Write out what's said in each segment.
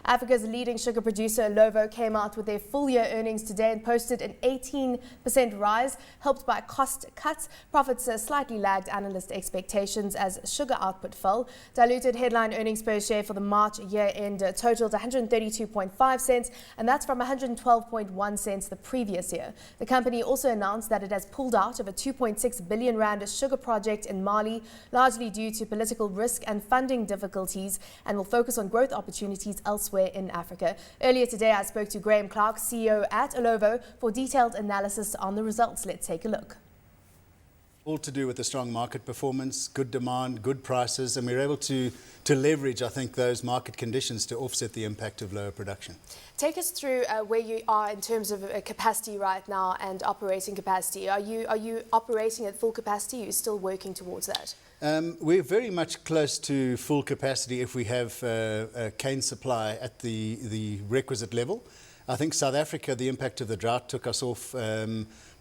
Africa's leading sugar producer Illovo came out with their full-year earnings today and posted an 18% rise, helped by cost cuts. Profits slightly lagged analyst expectations as sugar output fell. Diluted headline earnings per share for the March year-end totaled 132.5 cents, and that's from 112.1 cents the previous year. The company also announced that it has pulled out of a 2.6 billion rand sugar project in Mali, largely due to political risk and funding difficulties, and will focus on growth opportunities elsewhere in Africa. Earlier today, I spoke to Graham Clark, CEO at Illovo, for detailed analysis on the results. Let's take a look. All to do with the strong market performance, good demand, good prices, and we're able to leverage, I think, those market conditions to offset the impact of lower production. Take us through where you are in terms of capacity right now and operating capacity. Are you operating at full capacity? Are you still working towards that? We're very much close to full capacity if we have cane supply at the requisite level. I think South Africa, the impact of the drought took us off,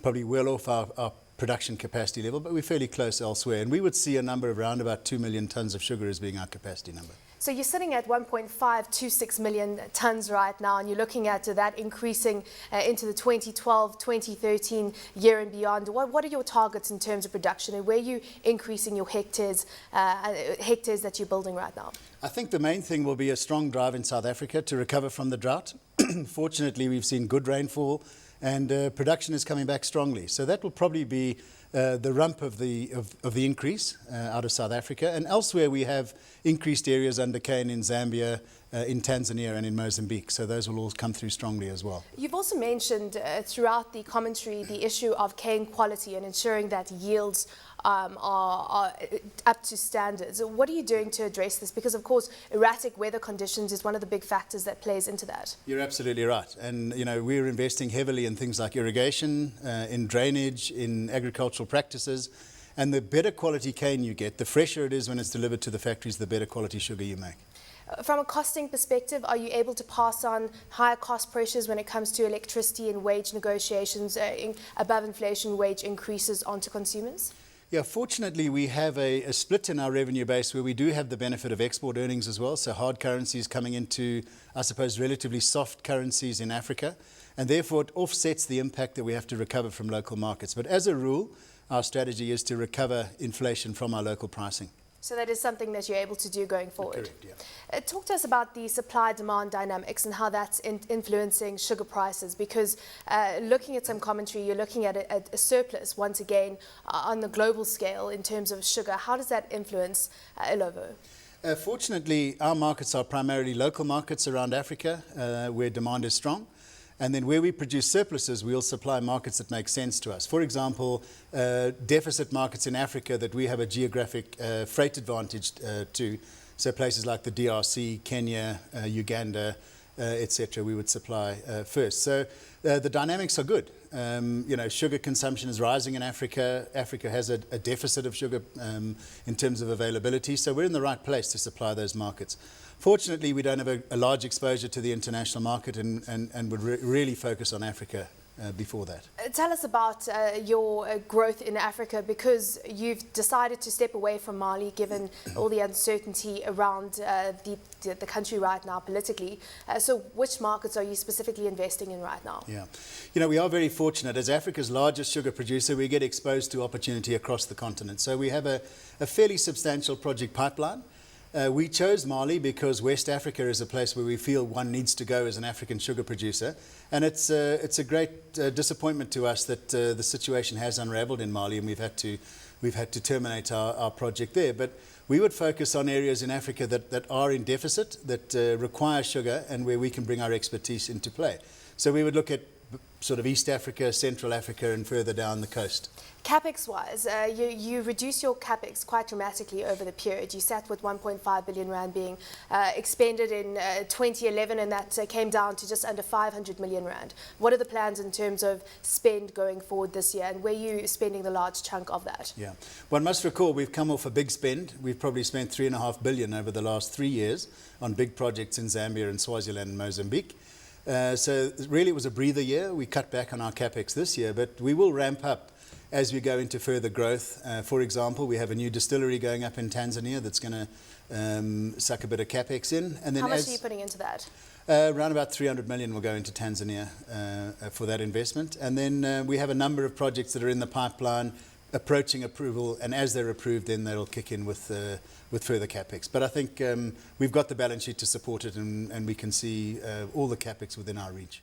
probably well off our production capacity level, but we're fairly close elsewhere. And we would see a number of around about 2 million tonnes of sugar as being our capacity number. So you're sitting at 1.526 million tonnes right now, and you're looking at that increasing into the 2012, 2013 year and beyond. What are your targets in terms of production, and where are you increasing your hectares that you're building right now? I think the main thing will be a strong drive in South Africa to recover from the drought. Fortunately, we've seen good rainfall, and production is coming back strongly. So that will probably be the rump of the increase out of South Africa. And elsewhere we have increased areas under cane in Zambia, in Tanzania and in Mozambique. So those will all come through strongly as well. You've also mentioned throughout the commentary the issue of cane quality and ensuring that yields are up to standards. What are you doing to address this? Because, of course, erratic weather conditions is one of the big factors that plays into that. You're absolutely right. And, you know, we're investing heavily in things like irrigation, in drainage, in agricultural practices. And the better quality cane you get, the fresher it is when it's delivered to the factories, the better quality sugar you make. From a costing perspective, are you able to pass on higher cost pressures when it comes to electricity and wage negotiations, above inflation wage increases onto consumers? Yeah, fortunately, we have a split in our revenue base where we do have the benefit of export earnings as well. So hard currencies coming into, I suppose, relatively soft currencies in Africa. And therefore, it offsets the impact that we have to recover from local markets. But as a rule, our strategy is to recover inflation from our local pricing. So that is something that you're able to do going forward. Correct, yeah. Talk to us about the supply-demand dynamics and how that's influencing sugar prices, because looking at some commentary, you're looking at a surplus once again on the global scale in terms of sugar. How does that influence Illovo? Fortunately, our markets are primarily local markets around Africa where demand is strong. And then where we produce surpluses, we'll supply markets that make sense to us. For example, deficit markets in Africa that we have a geographic freight advantage to. So places like the DRC, Kenya, Uganda, etc., we would supply first. So the dynamics are good. You know, sugar consumption is rising in Africa. Africa has a deficit of sugar in terms of availability. So we're in the right place to supply those markets. Fortunately, we don't have a large exposure to the international market and would really focus on Africa before that. Tell us about your growth in Africa, because you've decided to step away from Mali given all the uncertainty around the country right now politically. So which markets are you specifically investing in right now? Yeah, you know, we are very fortunate. As Africa's largest sugar producer, we get exposed to opportunity across the continent. So we have a fairly substantial project pipeline. We chose Mali because West Africa is a place where we feel one needs to go as an African sugar producer. And it's a great disappointment to us that the situation has unraveled in Mali and we've had to terminate our project there. But we would focus on areas in Africa that are in deficit, that require sugar, and where we can bring our expertise into play. So we would look at sort of East Africa, Central Africa, and further down the coast. CapEx-wise, you reduced your CapEx quite dramatically over the period. You sat with 1.5 billion rand being expended in 2011, and that came down to just under 500 million rand. What are the plans in terms of spend going forward this year, and where are you spending the large chunk of that? Yeah, one must recall we've come off a big spend. We've probably spent 3.5 billion over the last 3 years on big projects in Zambia and Swaziland and Mozambique. So really it was a breather year. We cut back on our CapEx this year, but we will ramp up as we go into further growth. For example, we have a new distillery going up in Tanzania that's going to suck a bit of capex in. And then How much are you putting into that? Around about 300 million will go into Tanzania for that investment. And then we have a number of projects that are in the pipeline approaching approval, and as they're approved, then they'll kick in with further capex. But I think we've got the balance sheet to support it, and we can see all the capex within our reach.